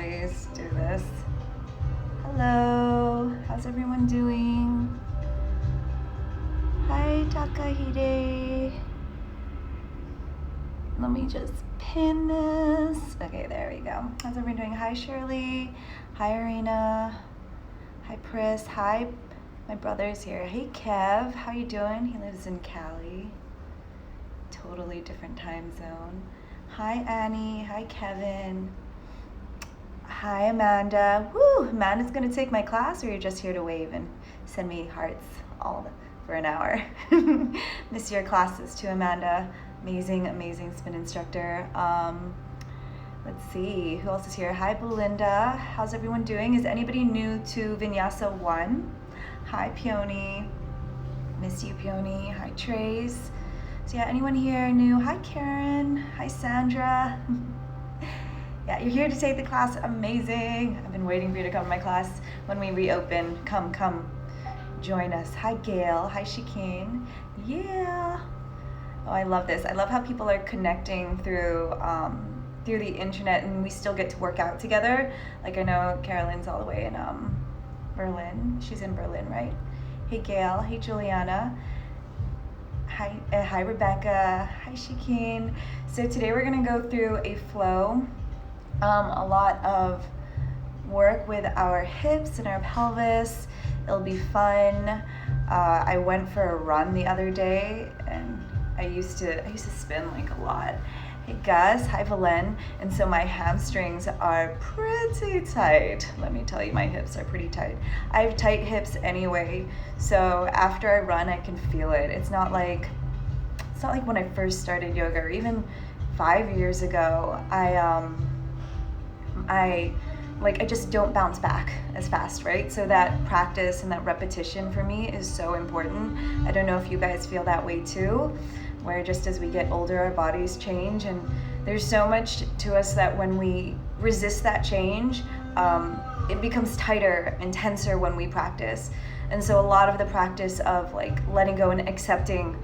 always do this. Hello, how's everyone doing? Hi, Takahide. Let me just pin this. Okay, there we go. How's everyone doing? Hi, Shirley. Hi, Arena. Hi, Pris. Hi, my brother's here. Hey, Kev. How you doing? He lives in Cali. Totally different time zone. Hi, Annie. Hi, Kevin. Hi, Amanda. Woo! Amanda's gonna take my class, or you're just here to wave and send me hearts all for an hour. Miss your classes too, Amanda. Amazing, amazing spin instructor. Let's see, who else is here? Hi, Belinda. How's everyone doing? Is anybody new to Vinyasa 1? Hi, Peony. Miss you, Peony. Hi, Trace. So yeah, anyone here new? Hi, Karen. Hi, Sandra. Yeah, you're here to take the class. Amazing. I've been waiting for you to come to my class when we reopen. Come, join us. Hi, Gail. Hi, Shikeen. Yeah. Oh, I love this. I love how people are connecting through the internet, and we still get to work out together. Like, I know Carolyn's all the way in Berlin. She's in Berlin, right? Hey, Gail. Hey, Juliana. Hi, Rebecca. Hi, Shikeen. So today we're gonna go through a flow. A lot of work with our hips and our pelvis. It'll be fun. I went for a run the other day, and I used to spin like a lot. Hey Gus, hi Valen. And so my hamstrings are pretty tight. Let me tell you, my hips are pretty tight. I have tight hips anyway, so after I run I can feel it. It's not like when I first started yoga, or even 5 years ago. I just don't bounce back as fast, right? So that practice and that repetition for me is so important. I don't know if you guys feel that way too, where just as we get older, our bodies change, and there's so much to us that when we resist that change, it becomes tighter and tenser when we practice. And so a lot of the practice of like letting go and accepting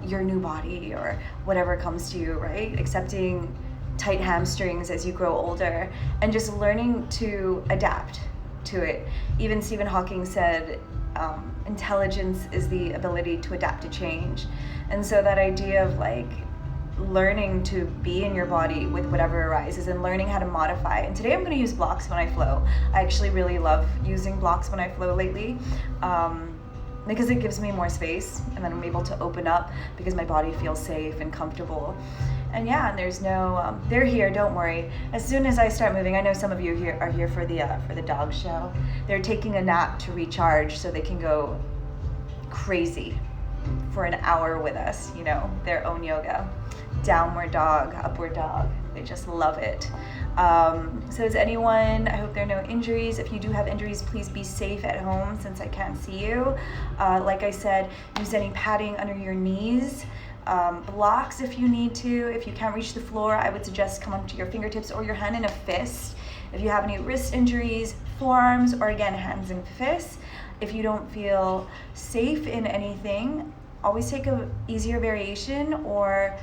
your new body or whatever comes to you, right? Accepting tight hamstrings as you grow older, and just learning to adapt to it. Even Stephen Hawking said intelligence is the ability to adapt to change. And so that idea of like learning to be in your body with whatever arises and learning how to modify. And today I'm going to use blocks when I flow. I actually really love using blocks when I flow lately, because it gives me more space, and then I'm able to open up because my body feels safe and comfortable. And yeah, and there's no, they're here, don't worry. As soon as I start moving, I know some of you here are here for the dog show. They're taking a nap to recharge so they can go crazy for an hour with us, you know, their own yoga. Downward dog, upward dog, they just love it. So is anyone, I hope there are no injuries. If you do have injuries, please be safe at home since I can't see you. Like I said, use any padding under your knees. Blocks if you need to. If you can't reach the floor, I would suggest come up to your fingertips or your hand in a fist. If you have any wrist injuries, forearms, or again, hands and fists. If you don't feel safe in anything, always take a easier variation or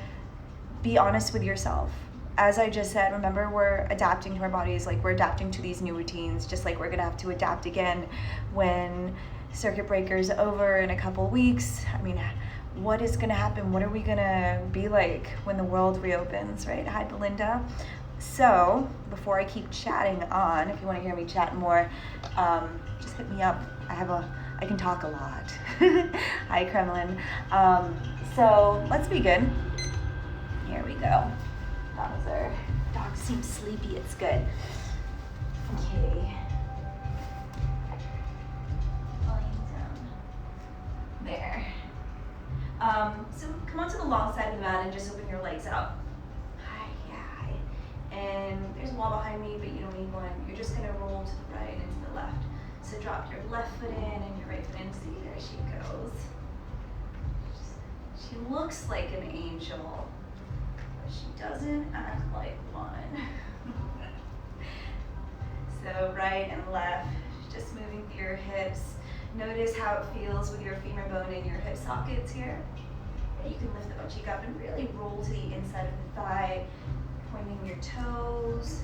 be honest with yourself. As I just said, remember, we're adapting to our bodies, like we're adapting to these new routines, just like we're gonna have to adapt again when circuit breaker's over in a couple weeks. I mean, what is gonna happen? What are we gonna be like when the world reopens, right? Hi, Belinda. So before I keep chatting on, if you wanna hear me chat more, just hit me up. I can talk a lot. Hi, Kremlin. So let's begin. Here we go. Dogs seem sleepy, it's good. Okay. Volume down. There. So come onto the long side of the mat and just open your legs out. Hi, yeah. And there's a wall behind me, but you don't need one. You're just gonna roll to the right and to the left. So drop your left foot in and your right foot in. See, there she goes. She looks like an angel, but she doesn't act like one. So right and left, just moving through your hips. Notice how it feels with your femur bone in your hip sockets here. And you can lift the butt cheek up and really roll to the inside of the thigh, pointing your toes.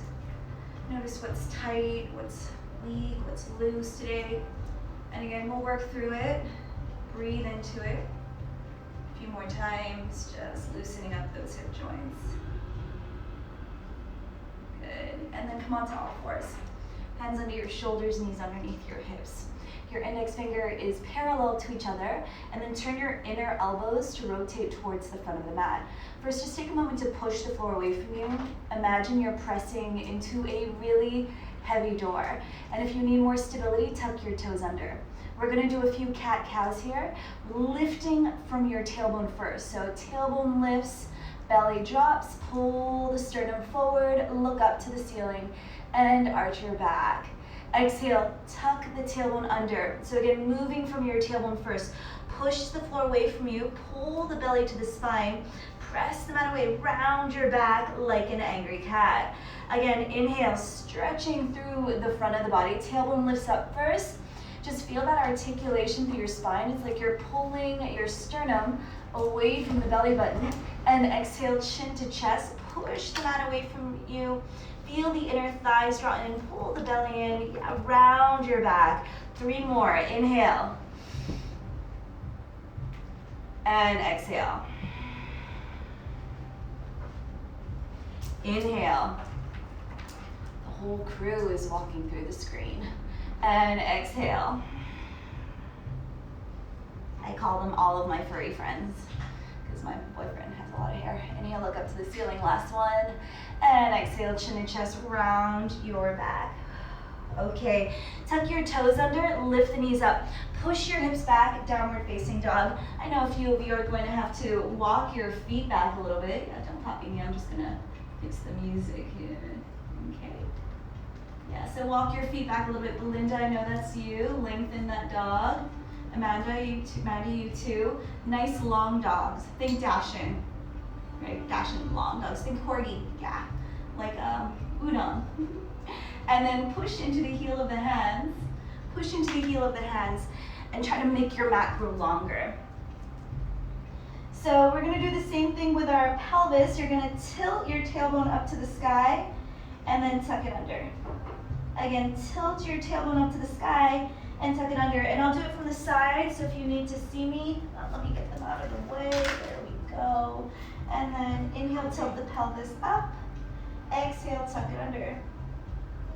Notice what's tight, what's weak, what's loose today. And again, we'll work through it. Breathe into it. A few more times, just loosening up those hip joints. Good. And then come onto all fours. Hands under your shoulders, knees underneath your hips. Your index finger is parallel to each other, and then turn your inner elbows to rotate towards the front of the mat. First, just take a moment to push the floor away from you. Imagine you're pressing into a really heavy door. And if you need more stability, tuck your toes under. We're gonna do a few cat-cows here, lifting from your tailbone first. So tailbone lifts, belly drops, pull the sternum forward, look up to the ceiling, and arch your back. Exhale, tuck the tailbone under. So again, moving from your tailbone first. Push the floor away from you, pull the belly to the spine, press the mat away, round your back like an angry cat. Again, inhale, stretching through the front of the body. Tailbone lifts up first. Just feel that articulation through your spine. It's like you're pulling your sternum away from the belly button. And exhale, chin to chest. Push the mat away from you. Feel the inner thighs draw in. Pull the belly in. Yeah, round your back. 3 more. Inhale. And exhale. Inhale. The whole crew is walking through the screen. And exhale. I call them all of my furry friends because my boyfriend has a lot of hair. Inhale, look up to the ceiling, last one. And exhale, chin and chest, round your back. Okay, tuck your toes under, lift the knees up. Push your hips back, downward facing dog. I know a few of you are going to have to walk your feet back a little bit. Yeah, don't copy me, I'm just gonna fix the music here. Okay. Yeah, so walk your feet back a little bit. Belinda, I know that's you. Lengthen that dog. Amanda, you too. Nice long dogs. Think dashing. Right, dashing long dogs. Think corgi. Yeah, like udon. And then push into the heel of the hands. Push into the heel of the hands and try to make your mat grow longer. So we're gonna do the same thing with our pelvis. You're gonna tilt your tailbone up to the sky and then tuck it under. Again, tilt your tailbone up to the sky and tuck it under. And I'll do it from the side, so if you need to see me, let me get them out of the way. There we go. And then inhale, tilt the pelvis up. Exhale, tuck it under.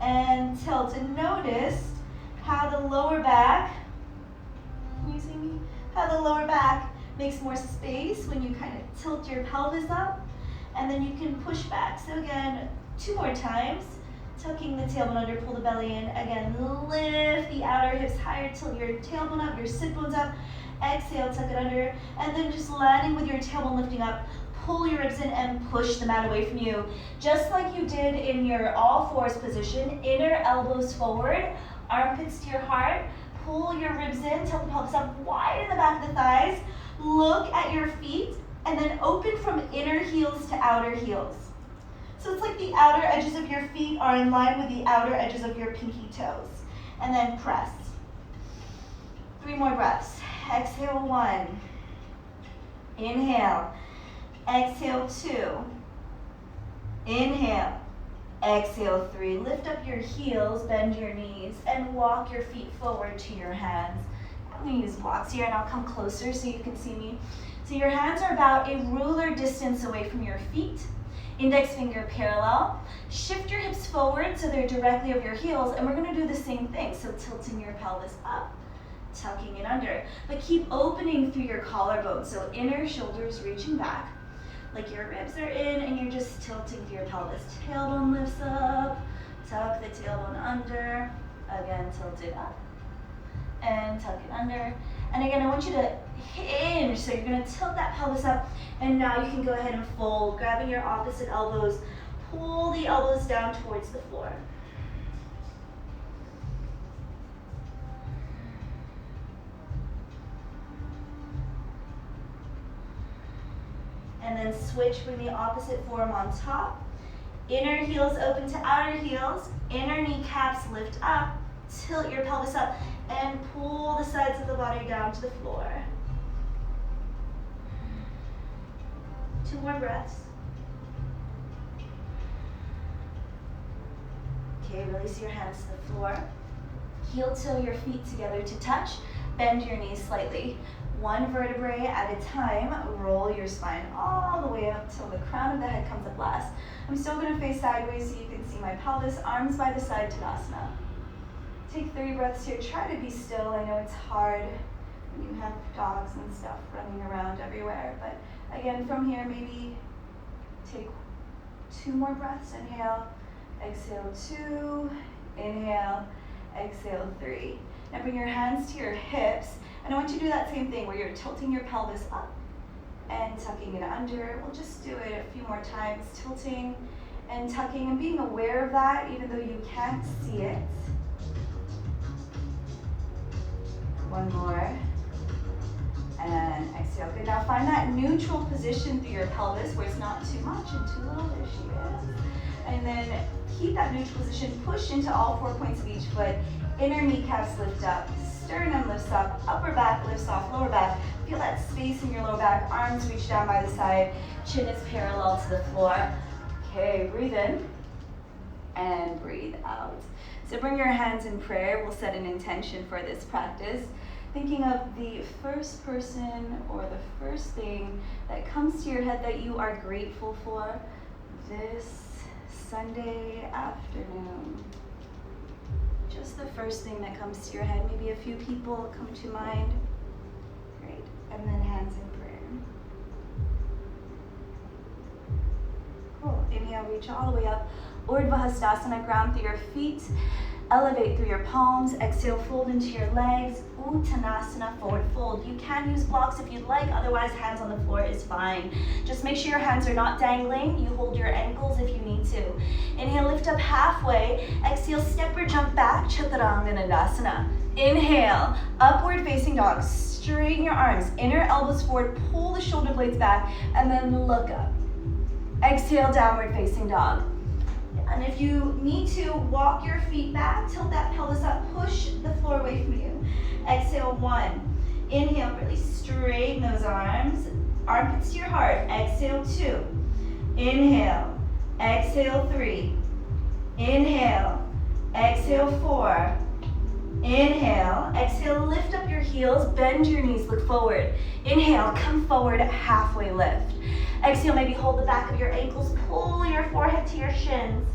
And tilt. And notice how the lower back, can you see me? How the lower back makes more space when you kind of tilt your pelvis up. And then you can push back. So again, 2 more times. Tucking the tailbone under, pull the belly in. Again, lift the outer hips higher, tilt your tailbone up, your sit bones up. Exhale, tuck it under. And then just landing with your tailbone lifting up, pull your ribs in and push the mat away from you. Just like you did in your all fours position, inner elbows forward, armpits to your heart. Pull your ribs in, tilt the pelvis up, widen the back of the thighs. Look at your feet, and then open from inner heels to outer heels. So it's like the outer edges of your feet are in line with the outer edges of your pinky toes. And then press. 3 more breaths. Exhale, 1. Inhale. Exhale, 2. Inhale. Exhale, 3. Lift up your heels, bend your knees, and walk your feet forward to your hands. I'm going to use blocks here, and I'll come closer so you can see me. So your hands are about a ruler distance away from your feet. Index finger parallel. Shift your hips forward so they're directly over your heels, and we're going to do the same thing. So tilting your pelvis up, tucking it under. But keep opening through your collarbone, so inner shoulders reaching back, like your ribs are in, and you're just tilting through your pelvis. Tailbone lifts up, tuck the tailbone under. Again, tilt it up, and tuck it under. And again, I want you to hinge, so you're going to tilt that pelvis up, and now you can go ahead and fold, grabbing your opposite elbows. Pull the elbows down towards the floor. And then switch, bring the opposite forearm on top. Inner heels open to outer heels. Inner kneecaps lift up. Tilt your pelvis up and pull the sides of the body down to the floor. 2 more breaths. Okay, release your hands to the floor. Heel toe your feet together to touch. Bend your knees slightly. One vertebrae at a time. Roll your spine all the way up till the crown of the head comes up last. I'm still going to face sideways so you can see my pelvis. Arms by the side, Tadasana. Take 3 breaths here. Try to be still. I know it's hard when you have dogs and stuff running around everywhere. But again, from here, maybe take 2 more breaths. Inhale, exhale 2, inhale, exhale 3. Now bring your hands to your hips, and I want you to do that same thing where you're tilting your pelvis up and tucking it under. We'll just do it a few more times, tilting and tucking and being aware of that even though you can't see it. One more. And exhale. Good. Now find that neutral position through your pelvis where it's not too much and too little. There she is. And then keep that neutral position. Push into all 4 points of each foot. Inner kneecaps lift up. Sternum lifts up. Upper back lifts off. Lower back. Feel that space in your lower back. Arms reach down by the side. Chin is parallel to the floor. Okay, breathe in and breathe out. So bring your hands in prayer. We'll set an intention for this practice. Thinking of the first person or the first thing that comes to your head that you are grateful for this Sunday afternoon. Just the first thing that comes to your head. Maybe a few people come to mind. Great. And then hands in prayer. Cool. Inhale, reach all the way up. Urdhva Hastasana, ground through your feet. Elevate through your palms. Exhale, fold into your legs. Uttanasana, forward fold. You can use blocks if you'd like, otherwise hands on the floor is fine. Just make sure your hands are not dangling. You hold your ankles if you need to. Inhale, lift up halfway. Exhale, step or jump back, Chaturanga Dandasana. Inhale, upward facing dog. Straighten your arms, inner elbows forward, pull the shoulder blades back, and then look up. Exhale, downward facing dog. And if you need to, walk your feet back, tilt that pelvis up, push the floor away from you. Exhale, 1. Inhale, really straighten those arms. Armpits to your heart. Exhale, 2. Inhale. Exhale, 3. Inhale. Exhale, 4. Inhale. Exhale, lift up your heels, bend your knees, look forward. Inhale, come forward, halfway lift. Exhale, maybe hold the back of your ankles, pull your forehead to your shins.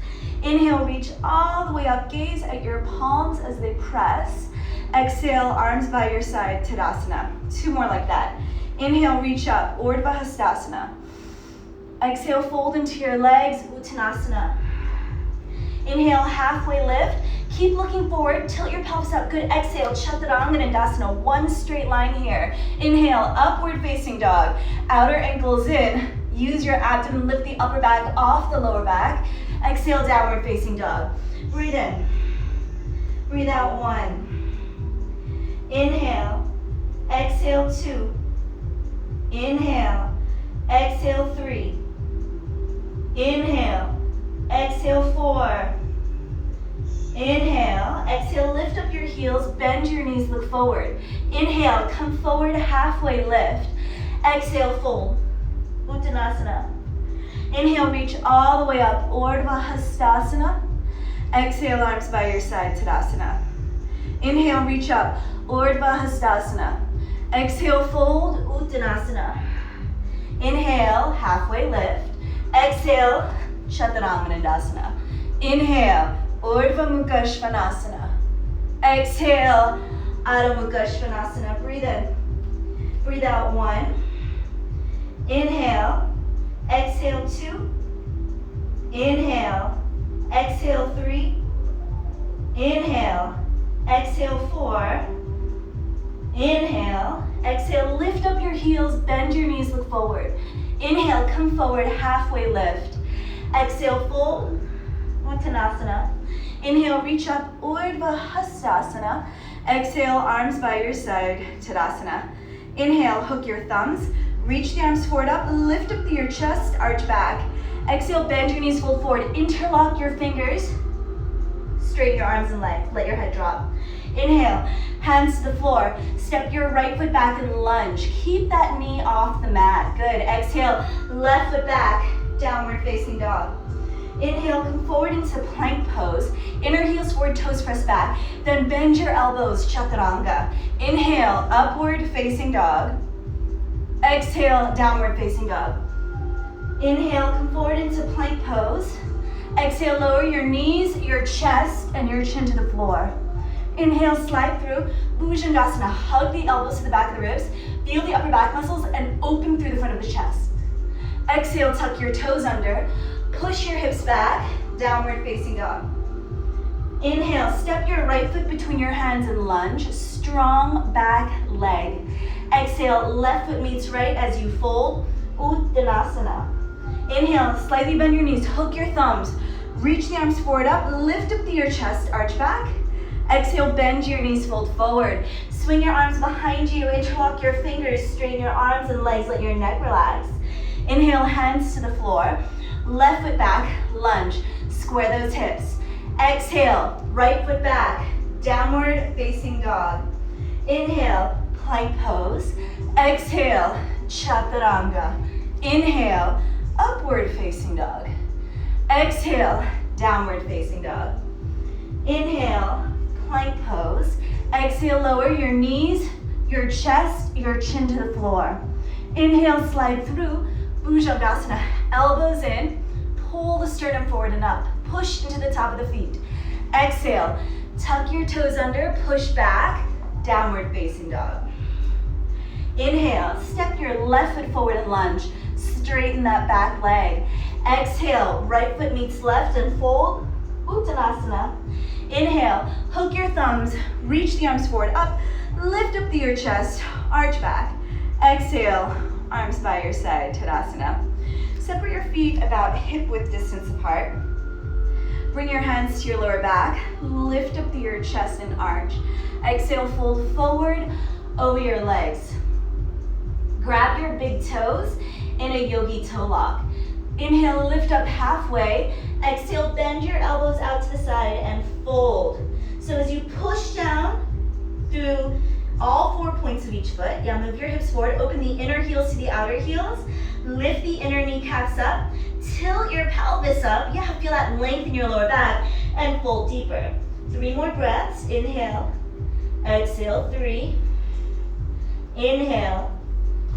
Inhale, reach all the way up, gaze at your palms as they press. Exhale, arms by your side, Tadasana. 2 more like that. Inhale, reach up, Urdhva Hastasana. Exhale, fold into your legs, Uttanasana. Inhale, halfway lift. Keep looking forward, tilt your pelvis up. Good, exhale, Chaturanga Dandasana. 1 straight line here. Inhale, upward facing dog. Outer ankles in. Use your abdomen, lift the upper back off the lower back. Exhale, downward facing dog. Breathe in. Breathe out, 1. Inhale. Exhale, 2. Inhale. Exhale, 3. Inhale. Exhale, 4. Inhale. Exhale, lift up your heels, bend your knees, look forward. Inhale, come forward, halfway lift. Exhale, fold. Uttanasana. Inhale, reach all the way up, Urdhva Hastasana. Exhale, arms by your side, Tadasana. Inhale, reach up, Urdhva Hastasana. Exhale, fold, Uttanasana. Inhale, halfway lift. Exhale, Chaturanga Dandasana. Inhale, Urdhva Mukha Svanasana. Exhale, Adho Mukha Svanasana. Breathe in. Breathe out, 1. Inhale. Exhale, 2. Inhale. Exhale, 3. Inhale. Exhale, 4. Inhale. Exhale, lift up your heels, bend your knees, look forward. Inhale, come forward, halfway lift. Exhale, fold. Uttanasana. Inhale, reach up, Urdhva Hastasana. Exhale, arms by your side, Tadasana. Inhale, hook your thumbs. Reach the arms forward up, lift up through your chest, arch back. Exhale, bend your knees, fold forward. Interlock your fingers. Straighten your arms and legs. Let your head drop. Inhale, hands to the floor. Step your right foot back and lunge. Keep that knee off the mat. Good. Exhale, left foot back, downward facing dog. Inhale, come forward into plank pose. Inner heels forward, toes press back. Then bend your elbows, chaturanga. Inhale, upward facing dog. Exhale, downward facing dog. Inhale, come forward into plank pose. Exhale, lower your knees, your chest, and your chin to the floor. Inhale, slide through, Bhujangasana. Hug the elbows to the back of the ribs. Feel the upper back muscles and open through the front of the chest. Exhale, tuck your toes under. Push your hips back, downward facing dog. Inhale, step your right foot between your hands and lunge. Strong back leg. Exhale, left foot meets right as you fold, Uttanasana. Inhale, slightly bend your knees, hook your thumbs. Reach the arms forward up, lift up through your chest, arch back. Exhale, bend your knees, fold forward. Swing your arms behind you, interlock your fingers, straighten your arms and legs, let your neck relax. Inhale, hands to the floor. Left foot back, lunge. Square those hips. Exhale, right foot back, downward facing dog. Inhale, plank pose. Exhale, chaturanga. Inhale, upward facing dog. Exhale, downward facing dog. Inhale, plank pose. Exhale, lower your knees, your chest, your chin to the floor. Inhale, slide through, Bhujangasana. Elbows in, pull the sternum forward and up. Push into the top of the feet. Exhale, tuck your toes under, push back, downward facing dog. Inhale, step your left foot forward and lunge. Straighten that back leg. Exhale, right foot meets left and fold, Uttanasana. Inhale, hook your thumbs, reach the arms forward up, lift up through your chest, arch back. Exhale, arms by your side, Tadasana. Separate your feet about hip width distance apart. Bring your hands to your lower back, lift up through your chest and arch. Exhale, fold forward over your legs. Grab your big toes in a yogi toe lock. Inhale, lift up halfway. Exhale, bend your elbows out to the side and fold. So as you push down through all 4 points of each foot, move your hips forward, open the inner heels to the outer heels, lift the inner kneecaps up, tilt your pelvis up, feel that length in your lower back, and fold deeper. 3 more breaths, inhale, exhale, 3, inhale,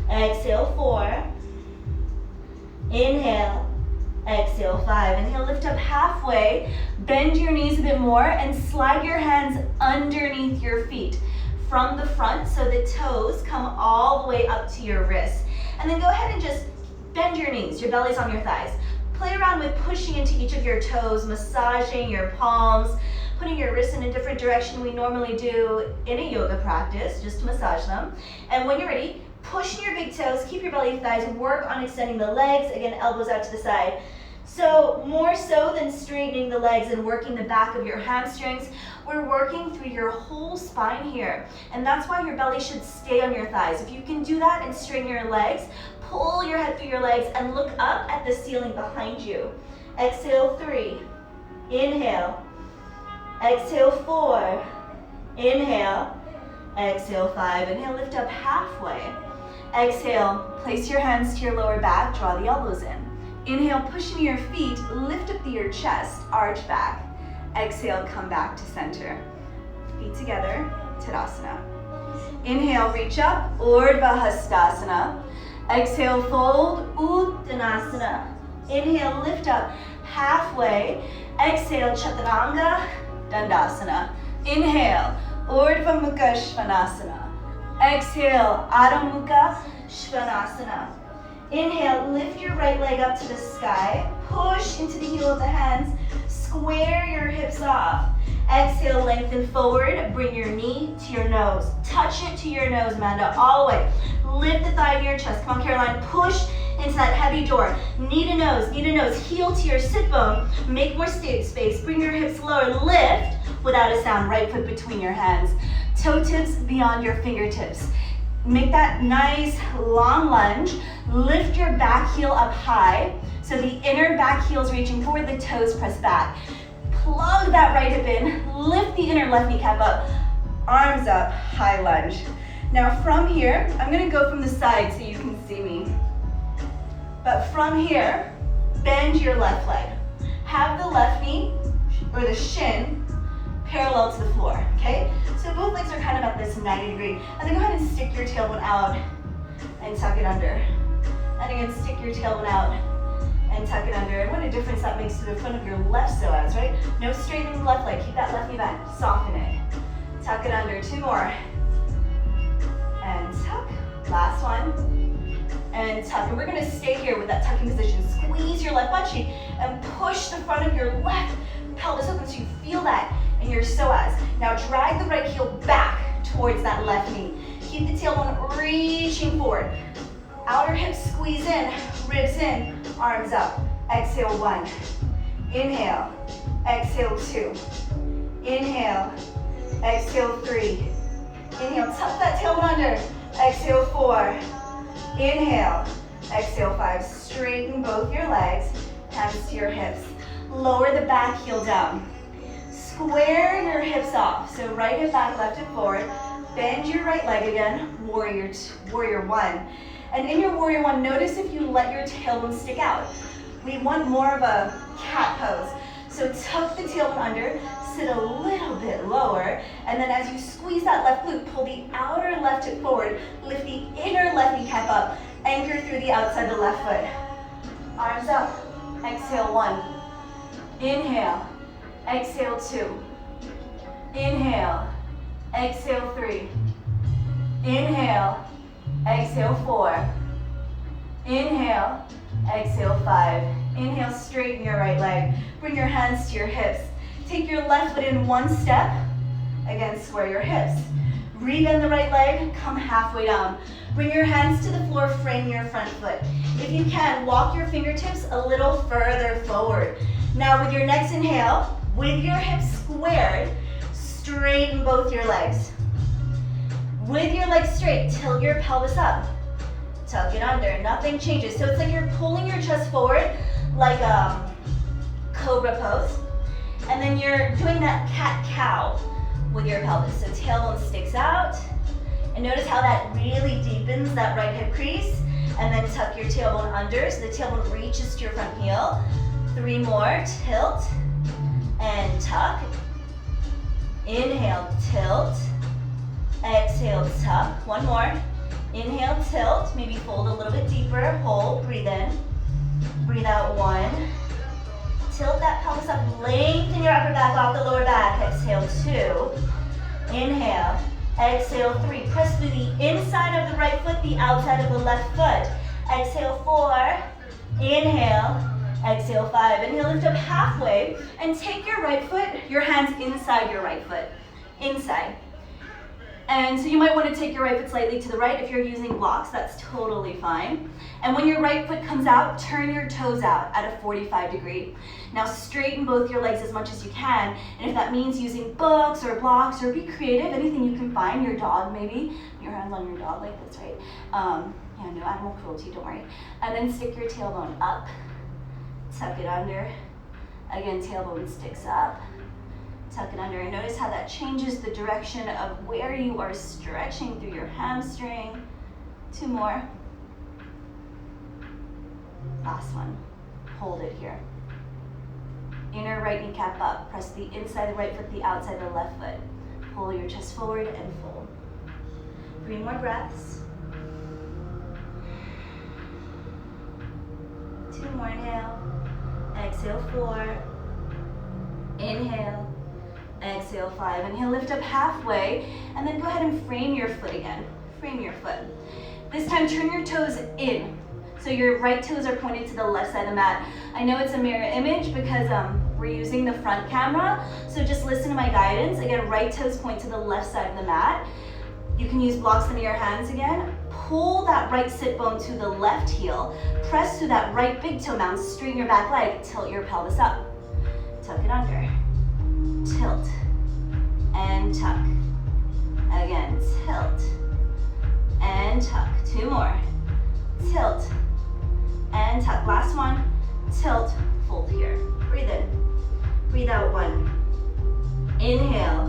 exhale, 4, inhale, exhale, 5. Inhale, lift up halfway, bend your knees a bit more, and slide your hands underneath your feet from the front so the toes come all the way up to your wrists. And then go ahead and just bend your knees, your belly's on your thighs. Play around with pushing into each of your toes, massaging your palms, putting your wrists in a different direction we normally do in a yoga practice, just to massage them. And when you're ready, push in your big toes, keep your belly thighs, work on extending the legs, again, elbows out to the side. So more so than straightening the legs and working the back of your hamstrings, we're working through your whole spine here. And that's why your belly should stay on your thighs. If you can do that and straighten your legs, pull your head through your legs and look up at the ceiling behind you. Exhale, 3, inhale, exhale, 4, inhale, exhale, 5. Inhale, lift up halfway. Exhale, place your hands to your lower back, draw the elbows in. Inhale, push into your feet, lift up through your chest, arch back. Exhale, come back to center. Feet together, Tadasana. Inhale, reach up, Urdhva Hastasana. Exhale, fold, Uttanasana. Inhale, lift up halfway. Exhale, Chaturanga, Dandasana. Inhale, Urdhva Mukha Svanasana. Exhale, Adho Mukha Svanasana. Inhale, lift your right leg up to the sky. Push into the heel of the hands. Square your hips off. Exhale, lengthen forward. Bring your knee to your nose. Touch it to your nose, Amanda, all the way. Lift the thigh to your chest. Come on, Caroline. Push into that heavy door. Knee to nose, heel to your sit bone. Make more space. Bring your hips lower. Lift without a sound. Right foot between your hands. Toe tips beyond your fingertips. Make that nice long lunge. Lift your back heel up high. So the inner back heel is reaching forward, the toes press back. Plug that right hip in. Lift the inner left kneecap up. Arms up, high lunge. Now from here, I'm gonna go from the side so you can see me. But from here, bend your left leg. have the left knee or the shin parallel to the floor, okay? So both legs are kind of at this 90 degree. And then go ahead and stick your tailbone out and tuck it under. And again, stick your tailbone out and tuck it under. And what a difference that makes to the front of your left psoas, right? No straightening the left leg. Keep that left knee back. Soften it. Tuck it under. 2 more. And tuck. Last one. And tuck. And we're going to stay here with that tucking position. Squeeze your left butt cheek and push the front of your left pelvis open so you feel that in your psoas. Now drag the right heel back towards that left knee. Keep the tailbone reaching forward. Outer hips squeeze in, ribs in, arms up. Exhale 1. Inhale. Exhale 2. Inhale. Exhale 3. Inhale. Tuck that tailbone under. Exhale 4. Inhale. Exhale 5. Straighten both your legs. Hands to your hips. Lower the back heel down. Square your hips off. So right hip back, left hip forward. Bend your right leg again. Warrior 1. And in your warrior 1, notice if you let your tailbone stick out. We want more of a cat pose. So tuck the tailbone under, sit a little bit lower, and then as you squeeze that left glute, pull the outer left hip forward, lift the inner left kneecap up, anchor through the outside of the left foot. Arms up. Exhale 1. Inhale. Exhale 2. Inhale. Exhale 3. Inhale. Exhale 4. Inhale. Exhale 5. Inhale, straighten your right leg. Bring your hands to your hips. Take your left foot in 1 step. Again, square your hips. Rebend the right leg, come halfway down. Bring your hands to the floor, frame your front foot. If you can, walk your fingertips a little further forward. Now with your next inhale, with your hips squared, straighten both your legs. With your legs straight, tilt your pelvis up. Tuck it under, nothing changes. So it's like you're pulling your chest forward like a cobra pose. And then you're doing that cat-cow with your pelvis. So tailbone sticks out. And notice how that really deepens that right hip crease. And then tuck your tailbone under so the tailbone reaches to your front heel. 3 more, tilt and tuck. Inhale, tilt. Exhale, tuck. 1 more. Inhale, tilt. Maybe fold a little bit deeper. Hold, breathe in. Breathe out 1. Tilt that pelvis up. Lengthen your upper back off the lower back. Exhale 2. Inhale. Exhale 3. Press through the inside of the right foot, the outside of the left foot. Exhale 4. Inhale. Exhale 5. Inhale, lift up halfway and take your right foot, your hands inside your right foot. Inside. And so you might want to take your right foot slightly to the right. If you're using blocks, that's totally fine. And when your right foot comes out, turn your toes out at a 45 degree. Now straighten both your legs as much as you can. And if that means using books or blocks or be creative, anything you can find, your dog maybe, your hands on your dog like this, right? Yeah, no animal cruelty, don't worry. And then stick your tailbone up, tuck it under. Again, tailbone sticks up. Tuck it under, and notice how that changes the direction of where you are stretching through your hamstring. 2 more. Last one. Hold it here. Inner right kneecap up. Press the inside of the right foot, the outside of the left foot. Pull your chest forward and fold. 3 more breaths. 2 more, inhale. Exhale 4. Inhale. Exhale 5. Inhale, lift up halfway, and then go ahead and frame your foot again. Frame your foot. This time, turn your toes in. So your right toes are pointed to the left side of the mat. I know it's a mirror image because we're using the front camera, so just listen to my guidance. Again, right toes point to the left side of the mat. You can use blocks under your hands again. Pull that right sit bone to the left heel. Press through that right big toe mound, straighten your back leg, tilt your pelvis up. Tuck it under. Tilt and tuck. Again, tilt and tuck. 2 more. Tilt and tuck. Last one. Tilt, fold here. Breathe in. Breathe out 1. Inhale.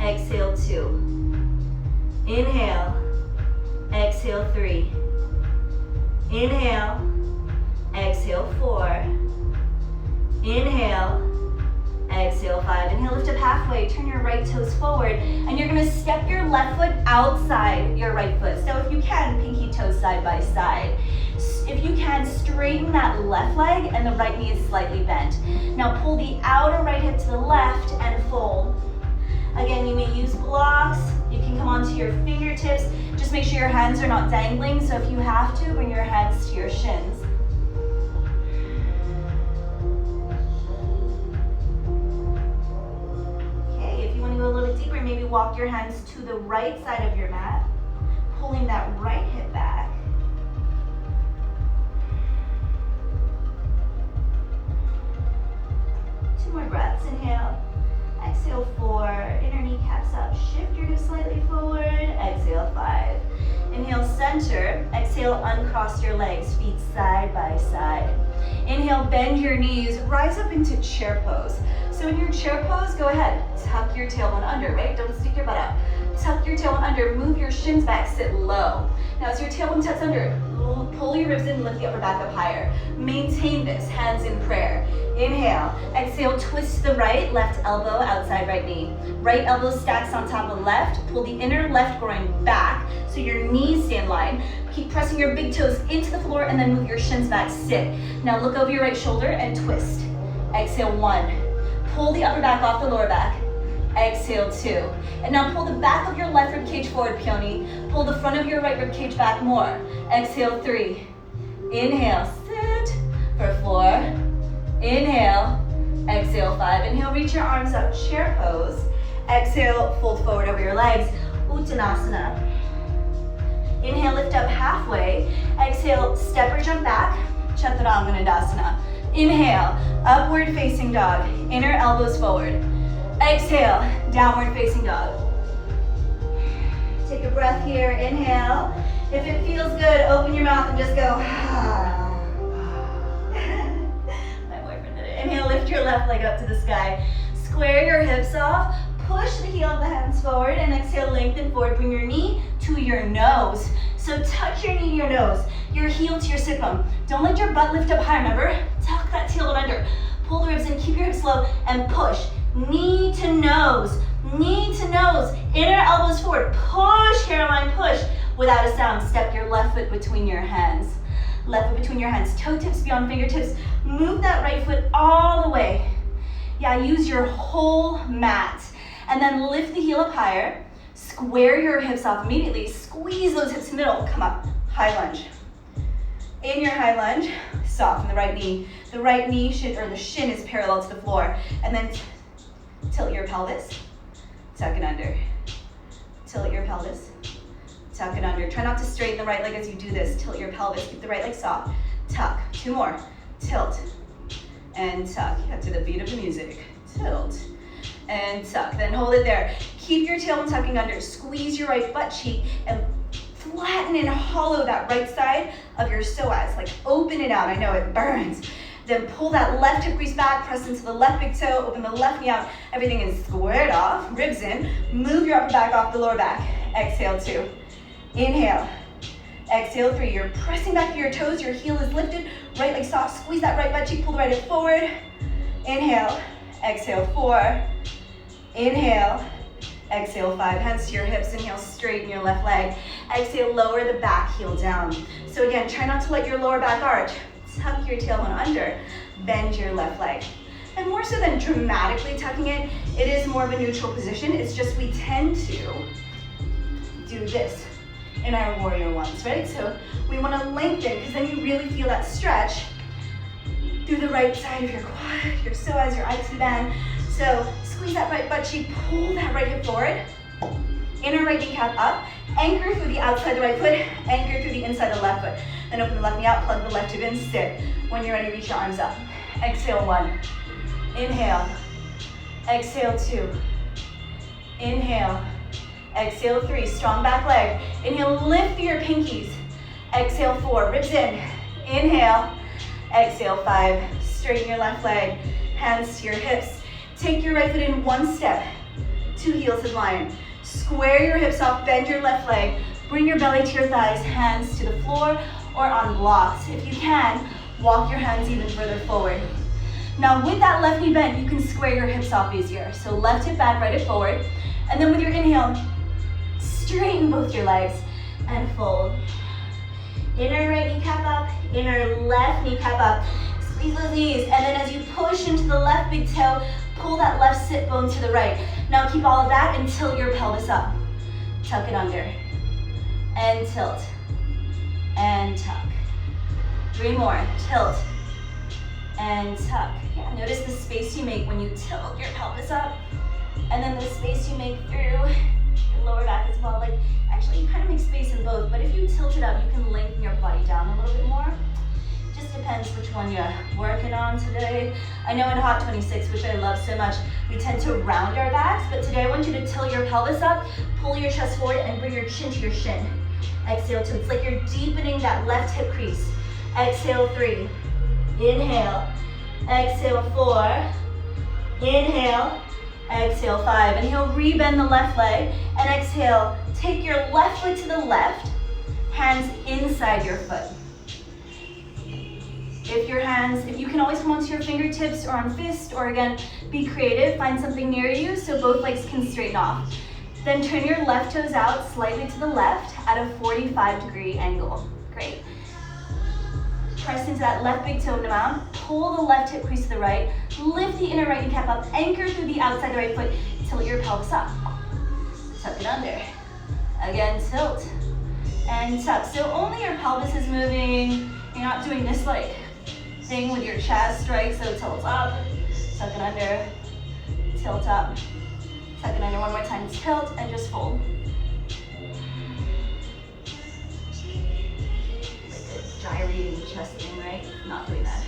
Exhale 2. Inhale. Exhale 3. Inhale. Exhale 4. Inhale. Exhale, 5. Inhale, lift up halfway. Turn your right toes forward. And you're going to step your left foot outside your right foot. So if you can, pinky toes side by side. If you can, straighten that left leg and the right knee is slightly bent. Now pull the outer right hip to the left and fold. Again, you may use blocks. You can come onto your fingertips. Just make sure your hands are not dangling. So if you have to, bring your hands to your shins. Go a little bit deeper, maybe walk your hands to the right side of your mat, pulling that right hip back. Two more breaths. Inhale. Exhale, 4. Inner kneecaps up. Shift your hips slightly forward. Exhale, 5. Inhale, center. Exhale, uncross your legs, feet side by side. Inhale, bend your knees, rise up into chair pose. So in your chair pose, go ahead, tuck your tailbone under, right? Don't stick your butt out. Tuck your tailbone under, move your shins back, sit low. Now as your tailbone tucks under, pull your ribs in, lift the upper back up higher. Maintain this, hands in prayer. Inhale, exhale, twist the right, left elbow outside right knee. Right elbow stacks on top of left, pull the inner left groin back so your knees stay in line. Keep pressing your big toes into the floor and then move your shins back, sit. Now look over your right shoulder and twist. Exhale, 1. Pull the upper back off the lower back. Exhale, 2. And now pull the back of your left rib cage forward, peony. Pull the front of your right rib cage back more. Exhale, 3. Inhale, sit for 4. Inhale, exhale, 5. Inhale, reach your arms up, chair pose. Exhale, fold forward over your legs, Uttanasana. Inhale, lift up halfway. Exhale, step or jump back, Chaturanga. Inhale, upward facing dog, inner elbows forward. Exhale, downward facing dog. Take a breath here, inhale. If it feels good, open your mouth and just go. My boyfriend did it. Inhale, lift your left leg up to the sky. Square your hips off, push the heel of the hands forward, and exhale, lengthen forward. Bring your knee to your nose. So touch your knee to your nose, your heel to your sit bone. Don't let your butt lift up high, remember? Tuck that tailbone under. Pull the ribs in, keep your hips low, and push. Knee to nose, inner elbows forward. Push, hairline, push. Without a sound, step your left foot between your hands. Left foot between your hands, toe tips beyond fingertips. Move that right foot all the way. Yeah, use your whole mat. And then lift the heel up higher. Square your hips off immediately. Squeeze those hips middle. Come up, high lunge. In your high lunge, soften the right knee. The right knee should, or the shin is parallel to the floor. And then tilt your pelvis, tuck it under. Tilt your pelvis, tuck it under. Try not to straighten the right leg as you do this. Tilt your pelvis, keep the right leg soft. Tuck, 2 more. Tilt and tuck. Yeah, to the beat of the music. Tilt and tuck, then hold it there. Keep your tailbone tucking under. Squeeze your right butt cheek and flatten and hollow that right side of your psoas. Like open it out, I know it burns. Then pull that left hip crease back, press into the left big toe, open the left knee out. Everything is squared off, ribs in. Move your upper back off the lower back. Exhale, 2. Inhale. Exhale, 3. You're pressing back to your toes, your heel is lifted, right leg soft, squeeze that right butt cheek, pull the right hip forward. Inhale, exhale, 4. Inhale, exhale, 5. Hands to your hips, inhale, straighten your left leg. Exhale, lower the back heel down. So again, try not to let your lower back arch. Tuck your tailbone under, bend your left leg. And more so than dramatically tucking it, it is more of a neutral position. It's just we tend to do this in our warrior ones, right? So we want to lengthen, because then you really feel that stretch through the right side of your quad, your psoas, your IT band. So squeeze that right butt cheek, pull that right hip forward, inner right kneecap up, anchor through the outside of the right foot, anchor through the inside of the left foot. Then open the left knee out, plug the left hip in, sit. When you're ready, reach your arms up. Exhale, 1. Inhale. Exhale, 2. Inhale. Exhale, 3. Strong back leg. Inhale, lift your pinkies. Exhale, 4. Ribs in. Inhale. Exhale, 5. Straighten your left leg. Hands to your hips. Take your right foot in 1 step. 2 heels in line. Square your hips off, bend your left leg. Bring your belly to your thighs, hands to the floor or on blocks. If you can, walk your hands even further forward. Now with that left knee bent, you can square your hips off easier. So left hip back, right hip forward. And then with your inhale, straighten both your legs and fold. Inner right kneecap up, inner left kneecap up. Squeeze those knees, and then as you push into the left big toe, pull that left sit bone to the right. Now keep all of that and tilt your pelvis up. Tuck it under, and tilt, and tuck. 3 more, tilt, and tuck. Yeah, notice the space you make when you tilt your pelvis up, and then the space you make through your lower back as well. Like, actually, you kind of make space in both, but if you tilt it up, you can lengthen your body down a little bit more. Just depends which one you're working on today. I know in Hot 26, which I love so much, we tend to round our backs, but today I want you to tilt your pelvis up, pull your chest forward, and bring your chin to your shin. Exhale 2. It's like you're deepening that left hip crease. Exhale 3. Inhale. Exhale 4. Inhale. Exhale 5. Inhale, rebend the left leg, and exhale, take your left foot to the left, hands inside your foot. If you can always come onto your fingertips or on fist, or again, be creative, find something near you so both legs can straighten off. Then turn your left toes out slightly to the left at a 45-degree angle. Great. Press into that left big toe mound, pull the left hip crease to the right, lift the inner right kneecap up, anchor through the outside the right foot, tilt your pelvis up. Tuck it under. Again, tilt and tuck. So only your pelvis is moving. You're not doing this like thing with your chest, right? So tilt up, tuck it under, tilt up, tuck it under. One more time, tilt and just fold. Gyrating chest thing, right? Not doing that.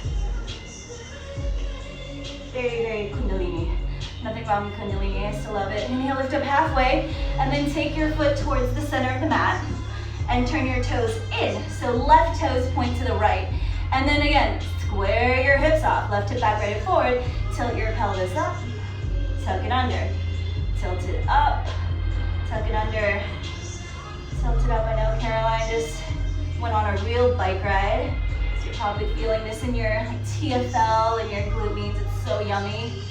Very, very kundalini. Nothing wrong with kundalini, I still love it. Inhale, lift up halfway, and then take your foot towards the center of the mat, and turn your toes in. So left toes point to the right. And then again, square your hips off. Left hip back, right hip forward. Tilt your pelvis up, tuck it under. Tilt it up, tuck it under. Tilt it up. I know Caroline just went on a real bike ride, so you're probably feeling this in your TFL and your glutes. It's so yummy.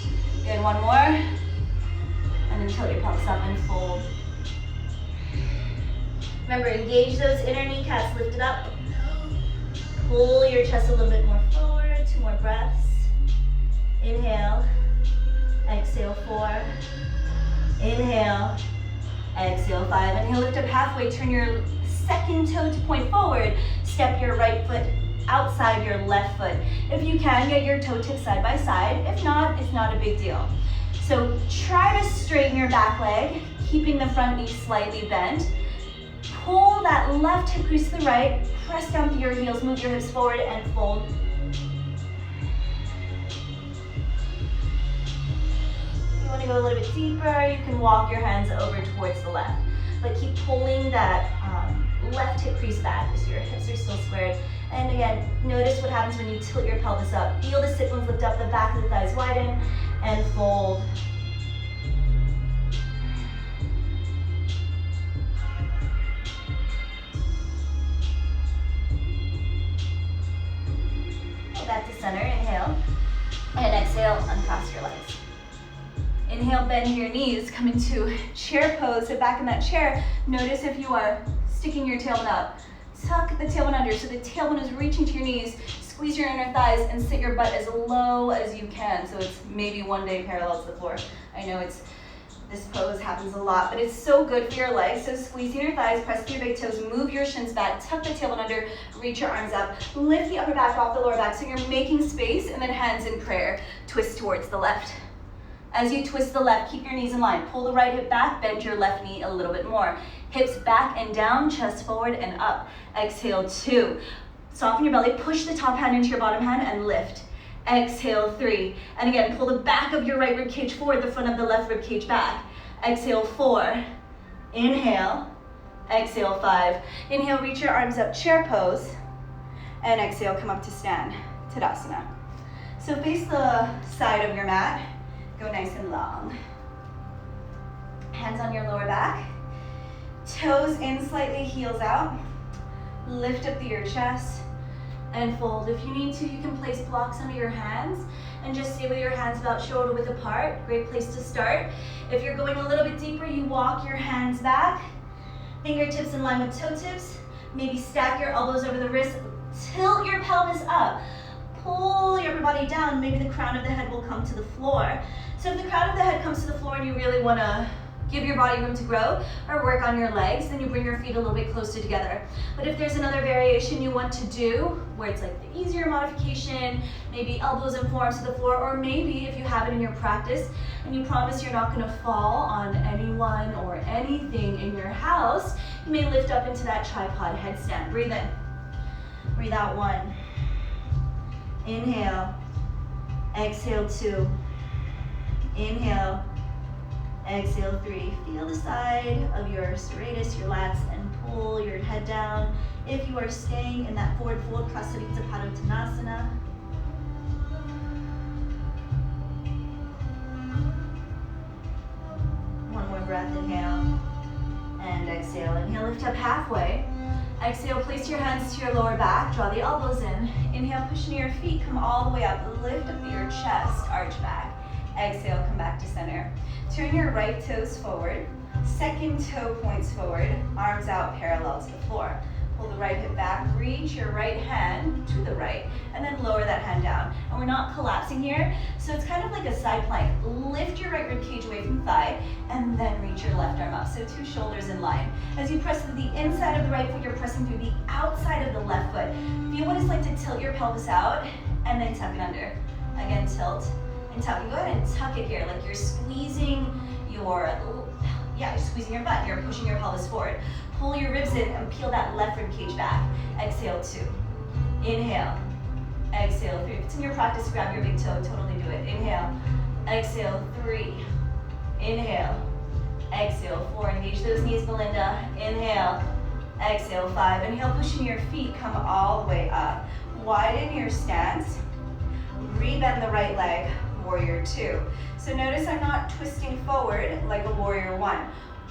Good, one more, and then tilt your pelvis up and fold. Remember, engage those inner kneecaps, lift it up. Pull your chest a little bit more forward, 2 more breaths. Inhale, exhale 4. Inhale, exhale 5. Inhale, lift up halfway, turn your second toe to point forward, step your right foot outside your left foot. If you can, get your toe tips side by side. If not, it's not a big deal. So try to straighten your back leg, keeping the front knee slightly bent. Pull that left hip crease to the right, press down through your heels, move your hips forward and fold. If you want to go a little bit deeper, you can walk your hands over towards the left. But keep pulling that left hip crease back as your hips are still squared. And again, notice what happens when you tilt your pelvis up. Feel the sit bones lift up, the back of the thighs widen, and fold. Go back to center, inhale, and exhale, uncross your legs. Inhale, bend your knees, come into chair pose. So back in that chair, notice if you are sticking your tailbone up. Tuck the tailbone under so the tailbone is reaching to your knees. Squeeze your inner thighs and sit your butt as low as you can. So it's maybe one day parallel to the floor. I know this pose happens a lot, but it's so good for your legs. So squeezing your thighs, press through your big toes, move your shins back, tuck the tailbone under, reach your arms up, lift the upper back off the lower back so you're making space, and then hands in prayer, twist towards the left. As you twist the left, keep your knees in line. Pull the right hip back, bend your left knee a little bit more. Hips back and down, chest forward and up. Exhale, 2. Soften your belly, push the top hand into your bottom hand and lift. Exhale, 3. And again, pull the back of your right rib cage forward, the front of the left rib cage back. Exhale, 4. Inhale. Exhale, 5. Inhale, reach your arms up, chair pose. And exhale, come up to stand, Tadasana. So face the side of your mat. Go nice and long. Hands on your lower back. Toes in slightly, heels out. Lift up through your chest. and fold. If you need to, you can place blocks under your hands and just stay with your hands about shoulder width apart. Great place to start. If you're going a little bit deeper, you walk your hands back, fingertips in line with toe tips. Maybe stack your elbows over the wrist, tilt your pelvis up, pull your upper body down. Maybe the crown of the head will come to the floor. So if the crown of the head comes to the floor and you really want to give your body room to grow or work on your legs, then you bring your feet a little bit closer together. But if there's another variation you want to do, where it's like the easier modification, maybe elbows and forearms to the floor, or maybe if you have it in your practice and you promise you're not going to fall on anyone or anything in your house, you may lift up into that tripod headstand. Breathe in. Breathe out 1. Inhale. Exhale 2. Inhale. Exhale 3. Feel the side of your serratus, your lats, and pull your head down. If you are staying in that forward fold, Prasarita Padottanasana. One more breath, inhale. And exhale. Inhale, lift up halfway. Exhale, place your hands to your lower back. Draw the elbows in. Inhale, push into your feet. Come all the way up. Lift up your chest. Arch back. Exhale, come back to center. Turn your right toes forward. Second toe points forward. Arms out parallel to the floor. Pull the right hip back. Reach your right hand to the right. And then lower that hand down. And we're not collapsing here. So it's kind of like a side plank. Lift your right rib cage away from thigh. And then reach your left arm up. So 2 shoulders in line. As you press through the inside of the right foot, you're pressing through the outside of the left foot. Feel what it's like to tilt your pelvis out. And then tuck it under. Again, tilt. And tuck. Go ahead and tuck it here, like you're squeezing your, you're squeezing your butt. You're pushing your pelvis forward. Pull your ribs in and peel that left rib cage back. Exhale 2. Inhale. Exhale 3. If it's in your practice, grab your big toe. Totally do it. Inhale. Exhale 3. Inhale. Exhale 4. Engage those knees, Belinda. Inhale. Exhale 5. Inhale, pushing your feet. Come all the way up. Widen your stance. Rebend the right leg. Warrior 2. So notice I'm not twisting forward like a warrior 1.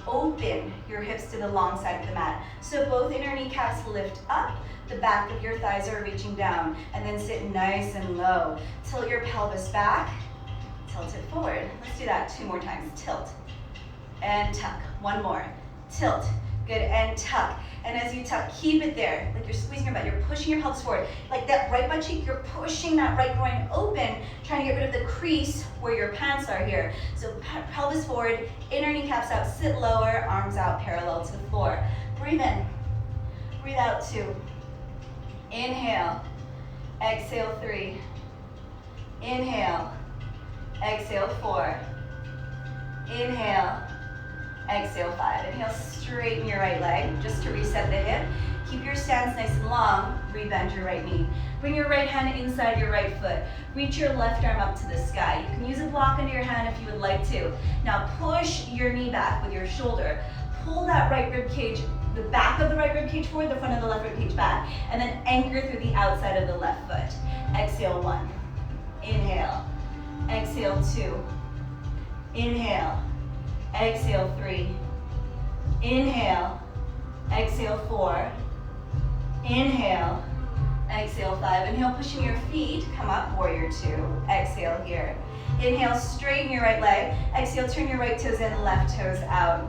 Open your hips to the long side of the mat. So both inner kneecaps lift up, the back of your thighs are reaching down, and then sit nice and low. Tilt your pelvis back, tilt it forward. Let's do that 2 more times. Tilt and tuck. 1 more. Tilt. Good, and tuck. And as you tuck, keep it there, like you're squeezing your butt, you're pushing your pelvis forward. Like that right butt cheek, you're pushing that right groin open, trying to get rid of the crease where your pants are here. So pelvis forward, inner kneecaps out, sit lower, arms out parallel to the floor. Breathe in, breathe out 2. Inhale, exhale 3. Inhale, exhale 4. Inhale, exhale 5. Inhale, straighten your right leg just to reset the hip. Keep your stance nice and long. Rebend your right knee. Bring your right hand inside your right foot. Reach your left arm up to the sky. You can use a block under your hand if you would like to. Now push your knee back with your shoulder. Pull that right rib cage, the back of the right rib cage forward, the front of the left rib cage back, and then anchor through the outside of the left foot. Exhale 1. Inhale. Exhale 2. Inhale. Exhale 3. Inhale. Exhale 4. Inhale. Exhale 5. Inhale, pushing your feet. Come up, warrior 2. Exhale here. Inhale, straighten your right leg. Exhale, turn your right toes in, left toes out.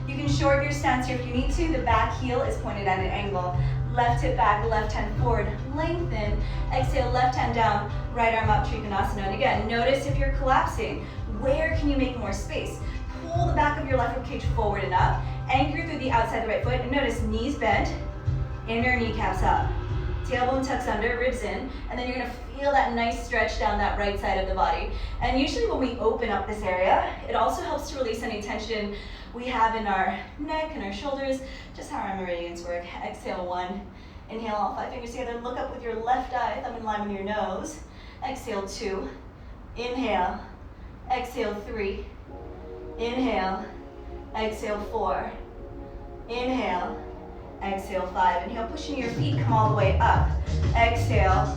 You can shorten your stance here if you need to. The back heel is pointed at an angle. Left hip back, left hand forward, lengthen. Exhale, left hand down, right arm up, Trikonasana. And again, notice if you're collapsing, where can you make more space? Pull the back of your left rib cage forward and up. Anchor through the outside of the right foot. And notice knees bent, inner kneecaps up. Tailbone tucks under, ribs in. And then you're going to feel that nice stretch down that right side of the body. And usually when we open up this area, it also helps to release any tension we have in our neck and our shoulders, just how our meridians work. Exhale 1. Inhale, all 5 fingers together. Look up with your left eye, thumb in line with your nose. Exhale 2. Inhale. Exhale 3. Inhale, exhale 4. Inhale, exhale 5. Inhale, pushing your feet, come all the way up. Exhale,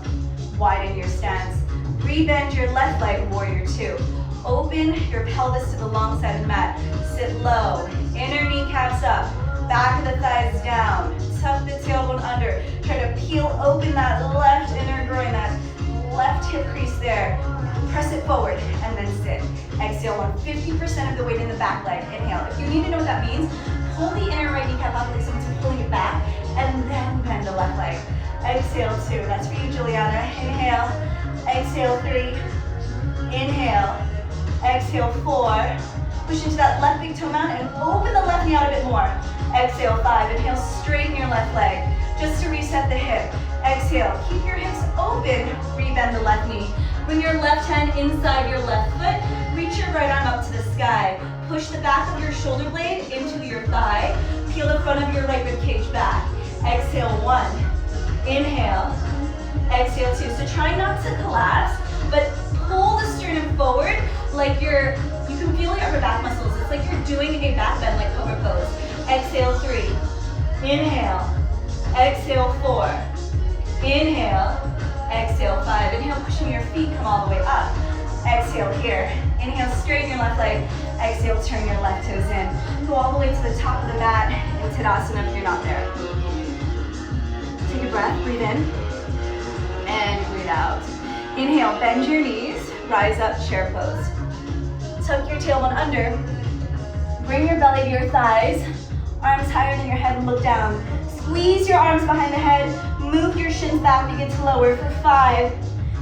widen your stance. Rebend your left leg, warrior 2. Open your pelvis to the long side of the mat. Sit low, inner kneecaps up. back of the thighs down. Tuck the tailbone under. Try to peel open that left inner groin, that left hip crease there. Press it forward and then sit. Exhale, 50% of the weight in the back leg. Inhale. If you need to know what that means, pull the inner right kneecap up like someone's pulling it back, and then bend the left leg. Exhale, 2. That's for you, Juliana. Inhale. Exhale, 3. Inhale. Exhale, 4. Push into that left big toe mound and open the left knee out a bit more. Exhale, 5. Inhale, straighten your left leg just to reset the hip. Exhale, keep your hips open, rebend the left knee. Bring your left hand inside your left foot. Reach your right arm up to the sky. Push the back of your shoulder blade into your thigh. Peel the front of your right rib cage back. Exhale, 1. Inhale. Exhale, 2. So try not to collapse, but pull the sternum forward like you can feel your upper back muscles. It's like you're doing a back bend, like cobra pose. Exhale, 3. Inhale. Exhale, 4. Inhale. Exhale, 5. Inhale, pushing your feet, come all the way up. Exhale here. Inhale, straighten your left leg. Exhale, turn your left toes in. Go all the way to the top of the mat in Tadasana if you're not there. Take a breath, breathe in, and breathe out. Inhale, bend your knees, rise up, chair pose. Tuck your tailbone under. Bring your belly to your thighs. Arms higher than your head and look down. Squeeze your arms behind the head. Move your shins back, begin to lower for 5.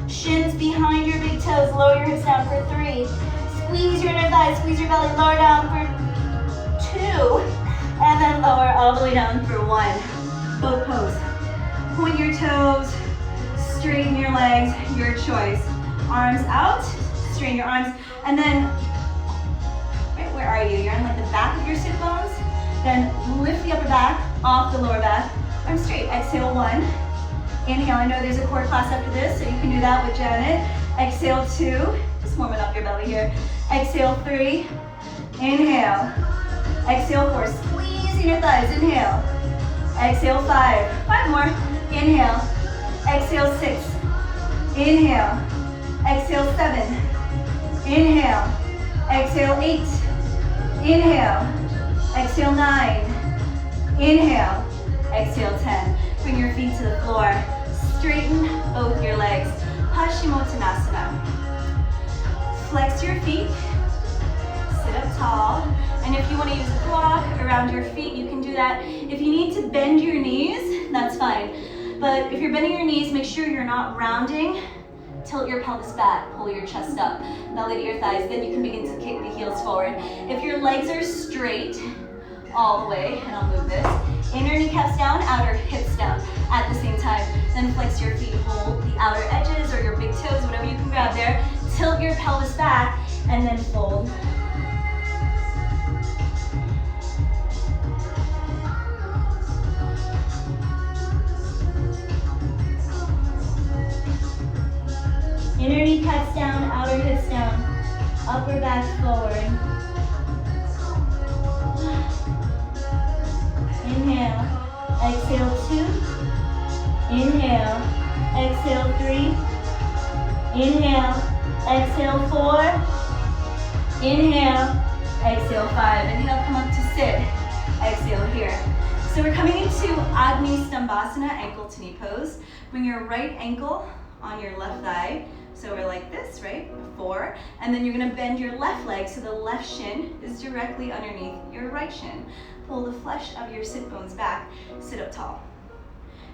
Shins behind your big toes, lower your hips down for 3. Squeeze your inner thighs, squeeze your belly, lower down for 2. And then lower all the way down for 1. Boat pose. Point your toes, straighten your legs, your choice. Arms out, straighten your arms, and then, right, where are you? You're on like the back of your sit bones. Then lift the upper back off the lower back. Arms straight. Exhale, 1. Inhale. I know there's a core class after this, so you can do that with Janet. Exhale, 2. Just warming up your belly here. Exhale, 3. Inhale. Exhale, 4. Squeeze your thighs. Inhale. Exhale, 5. 5 more. Inhale. Exhale, 6. Inhale. Exhale, 7. Inhale. Exhale, 8. Inhale. Exhale, 9. Inhale. Exhale, 10. Bring your feet to the floor. Straighten both your legs. Paschimottanasana. Flex your feet. Sit up tall. And if you want to use a block around your feet, you can do that. If you need to bend your knees, that's fine. But if you're bending your knees, make sure you're not rounding. Tilt your pelvis back, pull your chest up, belly to your thighs, then you can begin to kick the heels forward. If your legs are straight, all the way, and I'll move this, inner kneecaps down, outer hips down at the same time. Then flex your feet, hold the outer edges or your big toes, whatever you can grab there. Tilt your pelvis back, and then fold. Inner kneecaps down, outer hips down, upper back forward. Inhale, exhale 2. Inhale, exhale 3. Inhale, exhale 4. Inhale, exhale 5. Inhale, come up to sit. Exhale here. So we're coming into Agni Stambhasana, ankle to knee pose. Bring your right ankle on your left thigh. So we're like this, right? 4. And then you're gonna bend your left leg so the left shin is directly underneath your right shin. Pull the flesh of your sit bones back, sit up tall.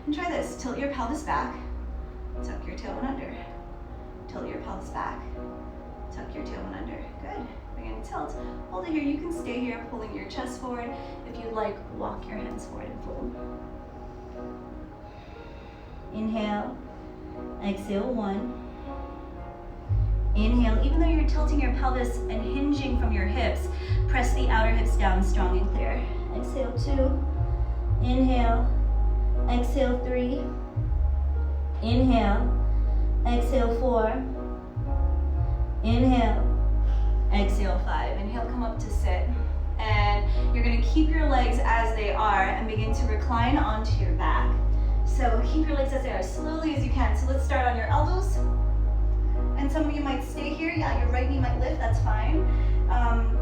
And try this, tilt your pelvis back, tuck your tailbone under. Tilt your pelvis back, tuck your tailbone under. Good, we're gonna tilt. Hold it here, you can stay here, pulling your chest forward. If you'd like, walk your hands forward and fold. Inhale, exhale 1. Inhale, even though you're tilting your pelvis and hinging from your hips, press the outer hips down strong and clear. Exhale 2. Inhale. Exhale 3. Inhale. Exhale 4. Inhale. Exhale 5. Inhale, come up to sit. And you're gonna keep your legs as they are and begin to recline onto your back. So keep your legs as they are, slowly as you can. So let's start on your elbows. And some of you might stay here. Yeah, your right knee might lift, that's fine.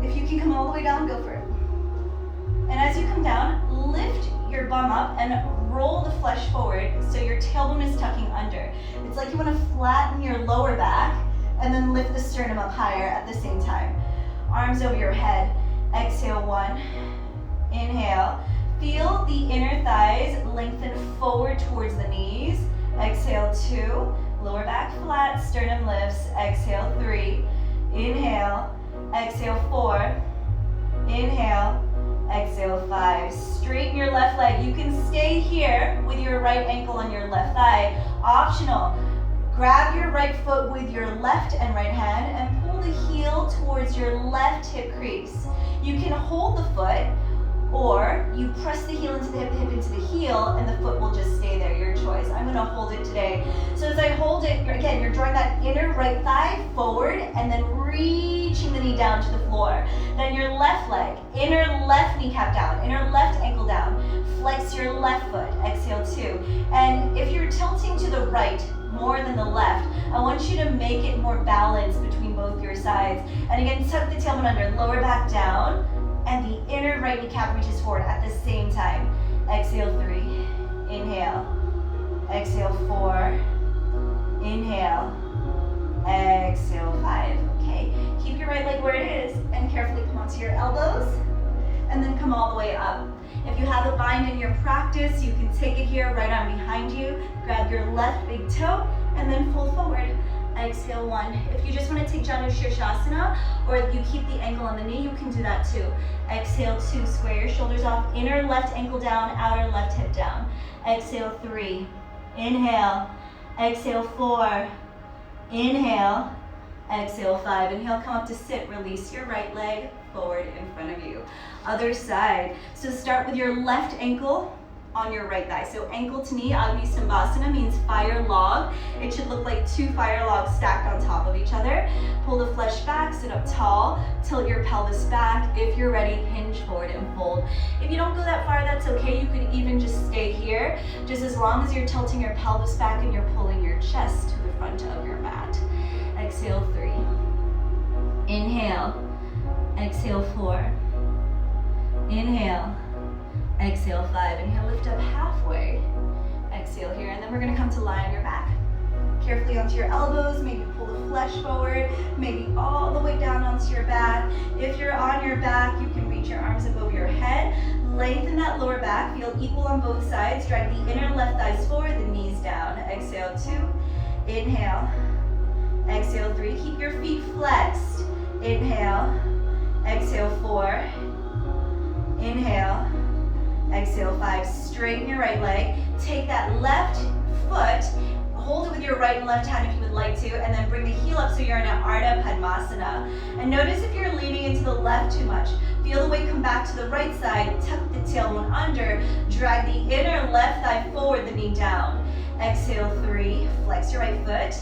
If you can come all the way down, go for it. And as you come down, lift your bum up and roll the flesh forward so your tailbone is tucking under. It's like you want to flatten your lower back and then lift the sternum up higher at the same time. Arms over your head. Exhale, 1. Inhale. Feel the inner thighs lengthen forward towards the knees. Exhale, 2. Lower back flat, sternum lifts. Exhale, 3. Inhale. Exhale, 4. Inhale. Exhale, 5. Straighten your left leg. You can stay here with your right ankle on your left thigh. Optional. Grab your right foot with your left and right hand and pull the heel towards your left hip crease. You can hold the foot, or you press the heel into the hip into the heel, and the foot will just stay there, your choice. I'm gonna hold it today. So as I hold it, again, you're drawing that inner right thigh forward and then reaching the knee down to the floor. Then your left leg, inner left kneecap down, inner left ankle down. Flex your left foot, exhale, 2. And if you're tilting to the right more than the left, I want you to make it more balanced between both your sides. And again, tuck the tailbone under, lower back down, and the inner right kneecap reaches forward at the same time. Exhale, 3. Inhale. Exhale, 4. Inhale. Exhale, 5. Okay, keep your right leg where it is and carefully come onto your elbows and then come all the way up. If you have a bind in your practice, you can take it here, right arm behind you, grab your left big toe, and then fold forward. Exhale, 1. If you just want to take Janu Shirshasana, or you keep the ankle on the knee, you can do that too. Exhale, 2. Square your shoulders off, inner left ankle down, outer left hip down. Exhale, 3. Inhale. Exhale, 4. Inhale. Exhale, 5. Inhale, come up to sit. Release your right leg forward in front of you. Other side. So start with your left ankle on your right thigh. So ankle to knee, Agni Stambhasana means fire log. It should look like 2 fire logs stacked on top of each other. Pull the flesh back, sit up tall, tilt your pelvis back. If you're ready, hinge forward and fold. If you don't go that far, that's okay. You could even just stay here, just as long as you're tilting your pelvis back and you're pulling your chest to the front of your mat. Exhale, 3. Inhale. Exhale, 4. Inhale. Exhale, 5. Inhale, lift up halfway. Exhale here, and then we're gonna come to lie on your back. Carefully onto your elbows, maybe pull the flesh forward, maybe all the way down onto your back. If you're on your back, you can reach your arms above your head. Lengthen that lower back, feel equal on both sides. Drag the inner left thighs forward, the knees down. Exhale, 2. Inhale. Exhale, 3. Keep your feet flexed. Inhale. Exhale, 4. Inhale. Exhale, 5. Straighten your right leg. Take that left foot, hold it with your right and left hand if you would like to, and then bring the heel up so you're in an Ardha Padmasana. And notice if you're leaning into the left too much. Feel the weight come back to the right side, tuck the tailbone under, drag the inner left thigh forward, the knee down. Exhale, 3. Flex your right foot.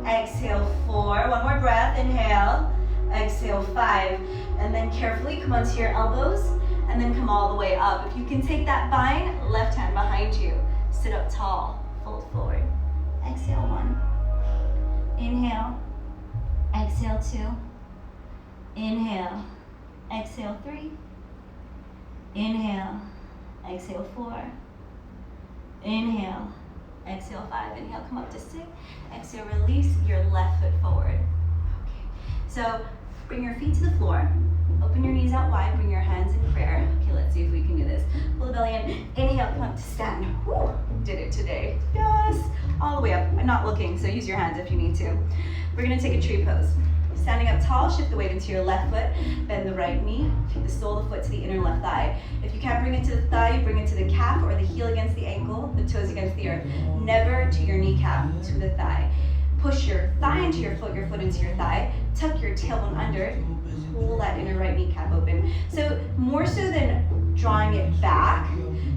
Exhale, 4. One more breath. Inhale. Exhale, 5. And then carefully come onto your elbows and then come all the way up. If you can take that bind, left hand behind you. Sit up tall, fold forward. Exhale, 1. Inhale. Exhale, 2. Inhale. Exhale, 3. Inhale. Exhale, 4. Inhale. Exhale, 5. Inhale, come up to sit. Exhale, release your left foot forward. Okay. So bring your feet to the floor. Open your knees out wide. Bring your hands in prayer. Okay, let's see if we can do this. Pull the belly in. Inhale, come up to stand. Woo. Did it today. Yes. All the way up. I'm not looking, so use your hands if you need to. We're going to take a tree pose. Standing up tall, shift the weight into your left foot. Bend the right knee. Take the sole of the foot to the inner left thigh. If you can't bring it to the thigh, you bring it to the calf or the heel against the ankle, the toes against the earth. Never to your kneecap, to the thigh. Push your thigh into your foot into your thigh. Tuck your tailbone under. Pull that inner right kneecap open. So more so than drawing it back,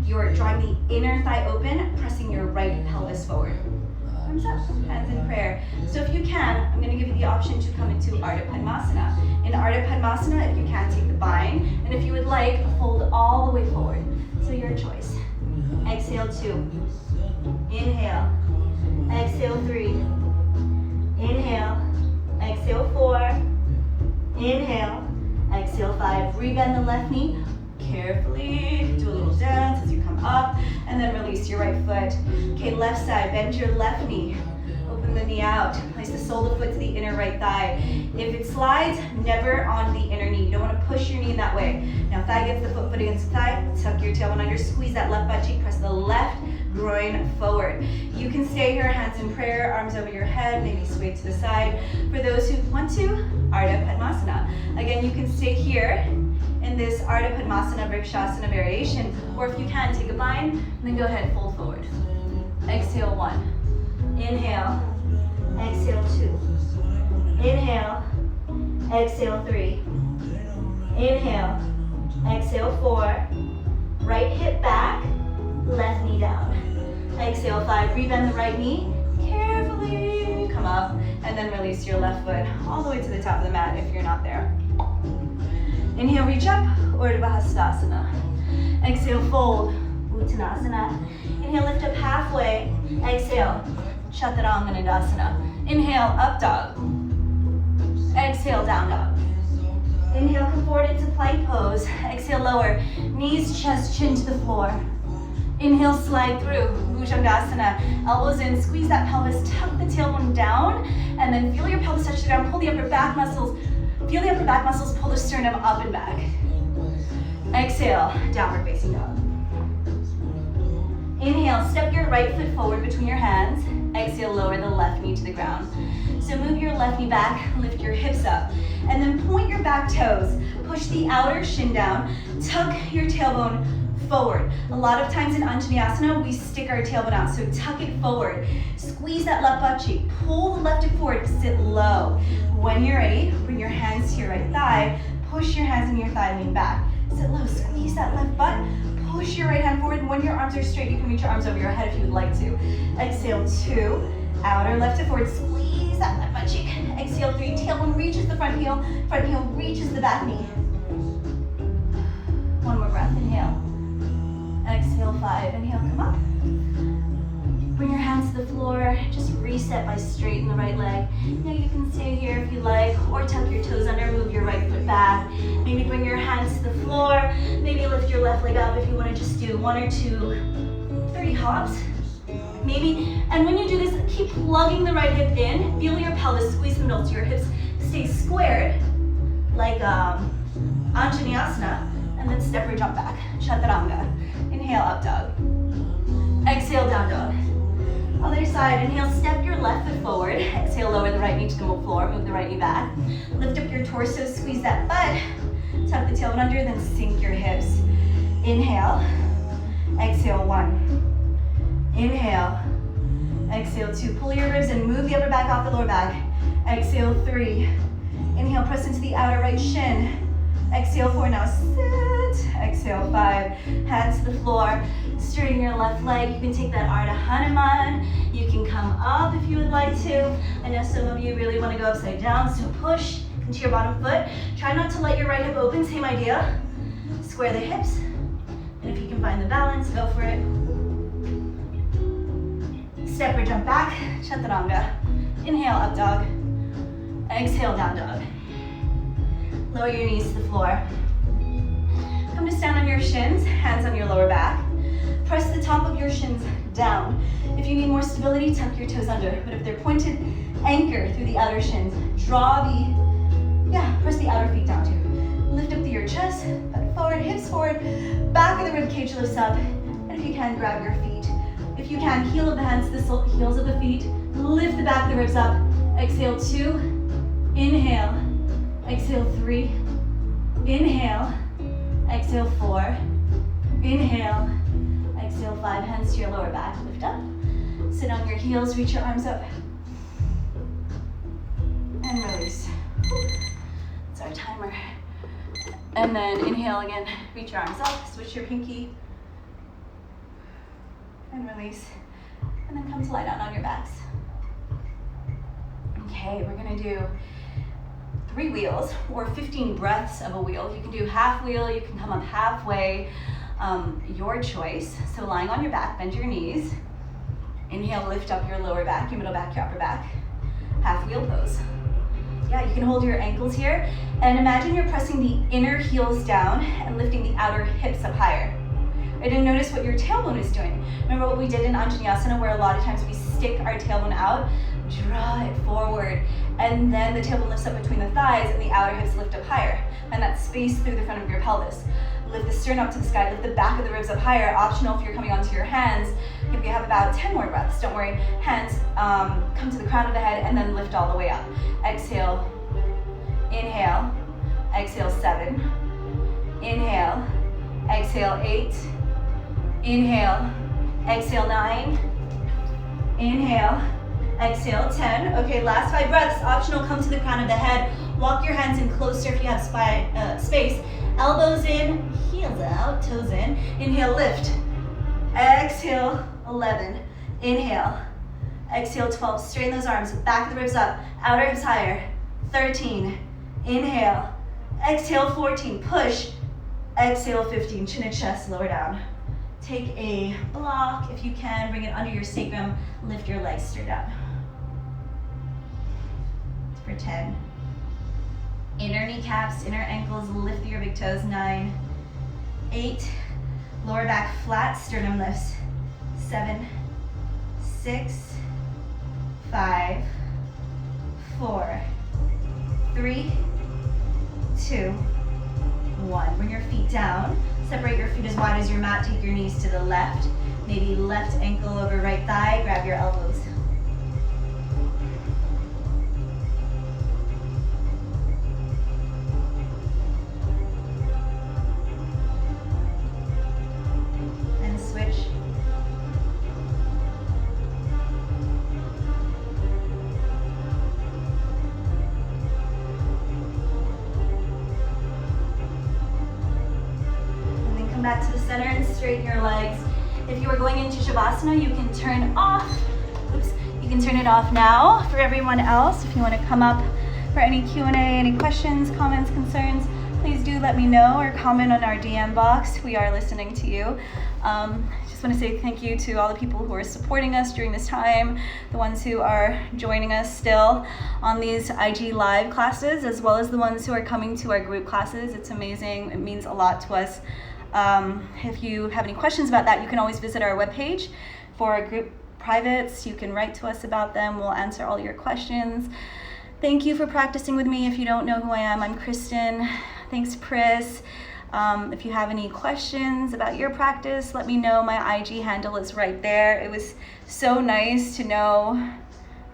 you're drawing the inner thigh open, pressing your right pelvis forward. Arms up, hands in prayer. So if you can, I'm going to give you the option to come into Ardha Padmasana. In Ardha Padmasana, if you can, take the bind, and if you would like, fold all the way forward. So your choice. Exhale, 2. Inhale. Exhale, 3. Inhale. Exhale, 4. Inhale. Exhale, 5. Rebend the left knee. carefully. Do a little dance as you come up, and then release your right foot. Okay, left side, bend your left knee. Open the knee out. Place the sole of the foot to the inner right thigh. If it slides, never on the inner knee. You don't want to push your knee in that way. Now thigh gets the foot against the thigh. Tuck your tailbone under. Squeeze that left butt cheek. Press the left groin forward. You can stay here, hands in prayer, arms over your head, maybe sway to the side. For those who want to, Ardha Padmasana. Again, you can stay here in this Ardha Padmasana Vrikshasana variation, or if you can, take a bind, and then go ahead, fold forward. Exhale, 1. Inhale, exhale 2. Inhale, exhale 3. Inhale, exhale 4. Right hip back, left knee down. Exhale 5, rebend the right knee, carefully come up, and then release your left foot all the way to the top of the mat if you're not there. Inhale, reach up, Urdhva Hastasana. Exhale, fold, Uttanasana. Inhale, lift up halfway. Exhale, Chaturanga Dandasana. Inhale, up dog. Exhale, down dog. Inhale, come forward into plank pose. Exhale, lower. Knees, chest, chin to the floor. Inhale, slide through, Bhujangasana. Elbows in, squeeze that pelvis, tuck the tailbone down, and then feel your pelvis touch the ground. Pull the upper back muscles. Feel the upper back muscles, pull the sternum up and back. Exhale, downward facing dog. Inhale, step your right foot forward between your hands. Exhale, lower the left knee to the ground. So move your left knee back, lift your hips up, and then point your back toes. Push the outer shin down, tuck your tailbone forward. A lot of times in Anjaneyasana, we stick our tailbone out, so tuck it forward. Squeeze that left butt cheek, pull the left hip forward, sit low. When you're ready, bring your hands to your right thigh, push your hands into your thigh, lean back. Sit low, squeeze that left butt, push your right hand forward, and when your arms are straight, you can reach your arms over your head if you would like to. Exhale, 2, outer left hip forward, squeeze that left butt cheek. Exhale, 3, tailbone reaches the front heel reaches the back knee. One more breath, inhale. Exhale, 5, inhale, come up. Bring your hands to the floor, just reset by straightening the right leg. Now you can stay here if you like, or tuck your toes under, move your right foot back. Maybe bring your hands to the floor, maybe lift your left leg up if you want to just do 1 or 2, 3 hops. Maybe, and when you do this, keep plugging the right hip in, feel your pelvis, squeeze the middle to your hips, stay squared, like Anjaneyasana, and then step or jump back, Chaturanga. Inhale, up dog. Exhale, down dog. Other side, inhale, step your left foot forward. Exhale, lower the right knee to the floor, move the right knee back. Lift up your torso, squeeze that butt. Tuck the tailbone under, then sink your hips. Inhale, exhale, 1. Inhale, exhale, 2. Pull your ribs and move the upper back off the lower back. Exhale, 3. Inhale, press into the outer right shin. Exhale, 4, now sit. Exhale, 5, hands to the floor. Straighten your left leg. You can take that Ardha Hanuman. You can come up if you would like to. I know some of you really want to go upside down, so push into your bottom foot. Try not to let your right hip open, same idea. Square the hips, and if you can find the balance, go for it. Step or jump back, Chaturanga. Inhale, up dog. Exhale, down dog. Lower your knees to the floor. Come to stand on your shins, hands on your lower back. Press the top of your shins down. If you need more stability, tuck your toes under. But if they're pointed, anchor through the outer shins. Press the outer feet down too. Lift up through your chest, butt forward, hips forward, back of the rib cage lifts up. And if you can, grab your feet. If you can, heel of the hands to the heels of the feet. Lift the back of the ribs up. Exhale, 2. Inhale. Exhale, 3. Inhale. Exhale, 4. Inhale. Exhale, 5. Hands to your lower back. Lift up. Sit on your heels. Reach your arms up. And release. That's our timer. And then inhale again. Reach your arms up. Switch your pinky. And release. And then come to lie down on your backs. Okay, we're going to do 3 wheels or 15 breaths of a wheel. You can do half wheel, you can come up halfway, your choice. So lying on your back, bend your knees. Inhale, lift up your lower back, your middle back, your upper back. Half wheel pose. Yeah, you can hold your ankles here and imagine you're pressing the inner heels down and lifting the outer hips up higher. Right, and notice what your tailbone is doing. Remember what we did in Anjaneyasana where a lot of times we stick our tailbone out, draw it forward, and then the tailbone lifts up between the thighs and the outer hips lift up higher. Find that space through the front of your pelvis. Lift the sternum up to the sky, lift the back of the ribs up higher. Optional if you're coming onto your hands. If you have about 10 more breaths, don't worry. Hands come to the crown of the head and then lift all the way up. Exhale, inhale, exhale 7, inhale, exhale 8, inhale, exhale 9, inhale, exhale 10. Okay, last 5 breaths. Optional, come to the crown of the head. Walk your hands in closer if you have space. Elbows in, heels out, toes in. Inhale, lift. Exhale, 11. Inhale. Exhale, 12. Straighten those arms. Back of the ribs up. Outer hips higher. 13. Inhale. Exhale, 14. Push. Exhale, 15. Chin and chest, lower down. Take a block if you can. Bring it under your sacrum. Lift your legs straight up. For 10. Inner kneecaps, inner ankles, lift your big toes. 9, 8, lower back flat, sternum lifts. 7, 6, 5, 4, 3, 2, 1. Bring your feet down. Separate your feet as wide as your mat. Take your knees to the left. Maybe left ankle over right thigh. Grab your elbows. Back to the center and straighten your legs. If you are going into Shavasana, you can turn off. You can turn it off now. For everyone else, if you want to come up for any Q&A, any questions, comments, concerns, please do let me know or comment on our DM box. We are listening to you. Just want to say thank you to all the people who are supporting us during this time, the ones who are joining us still on these IG live classes, as well as the ones who are coming to our group classes. It's amazing. It means a lot to us. If you have any questions about that, you can always visit our webpage for our group privates. You can write to us about them. We'll answer all your questions. Thank you for practicing with me. If you don't know who I am, I'm Kristin. Thanks, Pris. If you have any questions about your practice, let me know. My IG handle is right there. It was so nice to know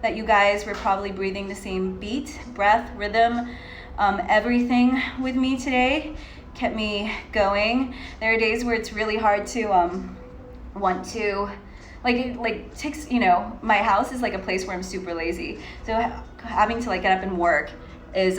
that you guys were probably breathing the same beat, breath, rhythm, everything with me today. Kept me going. There are days where it's really hard to want to it takes, my house is like a place where I'm super lazy, so having to get up and work is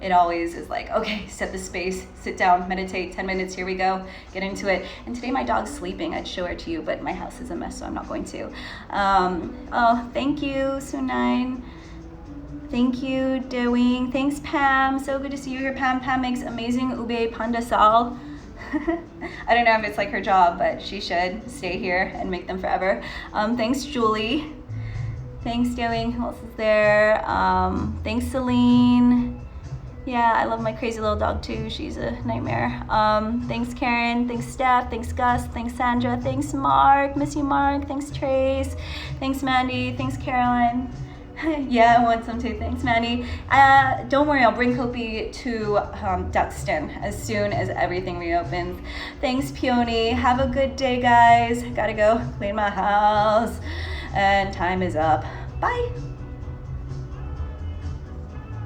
it always is like, okay, set the space, sit down, meditate, 10 minutes, here we go, get into it. And today my dog's sleeping. I'd show her to you, but my house is a mess, so I'm not going to. Oh, thank you, Sunine. Thank you, Doing. Thanks, Pam. So good to see you here, Pam. Pam makes amazing ube pandasal. I don't know if it's her job, but she should stay here and make them forever. Thanks, Julie. Thanks, Doing. Who else is there? Thanks, Celine. Yeah, I love my crazy little dog too. She's a nightmare. Thanks, Karen. Thanks, Steph. Thanks, Gus. Thanks, Sandra. Thanks, Mark. Miss you, Mark. Thanks, Trace. Thanks, Mandy. Thanks, Caroline. Yeah, I want some too. Thanks, Mandy. Don't worry, I'll bring Kopi to Duxton as soon as everything reopens. Thanks, Peony. Have a good day, guys. Gotta go clean my house. And time is up. Bye.